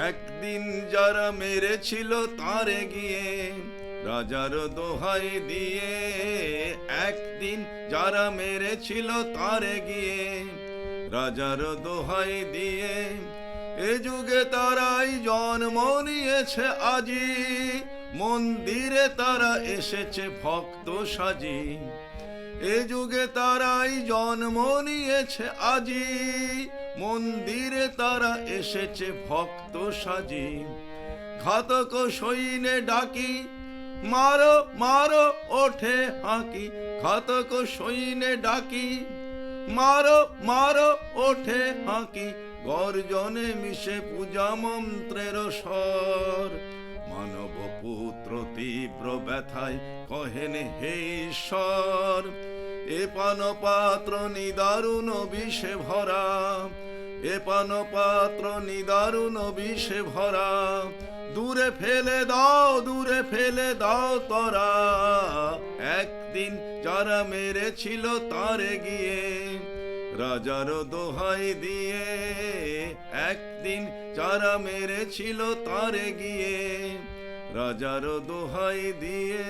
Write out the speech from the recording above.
একদিন যারা মেরেছিল তারে গিয়ে রাজার দোহাই দিয়ে, একদিন যারা মেরেছিল তারে গিয়ে রাজার দোহাই দিয়ে, এ যুগে তারাই জন্ম নিয়েছে আজি, মন্দিরে তারা এসেছে ভক্ত সাজি। এ যুগে তারাই জন্ম নিয়েছে আজি, মন্দিরে তারা এসেছে ভক্ত সাজি। ঘাতক সৈন্যে ডাকি মারো মারো ওঠে হাঁকি, ঘাতক সৈন্যে ডাকি মারো মারো ওঠে হাঁকি, গর্জনে মিশে পূজা মন্ত্রের স্বর। মানব পুত্র তীব্র ব্যথায় কহেন হে ঈশ্বর, এ পান পাত্র নিদারুণ বিষে ভরা, এ পান পাত্র নিদারুণ বিষে ভরা, দূরে ফেলে দাও দূরে ফেলে দাও তরা। একদিন যারা মেরেছিল তারে গিয়ে রাজার দোহাই দিয়ে, একদিন যারা মেরেছিল তারে গিয়ে রাজার দোহাই দিয়ে।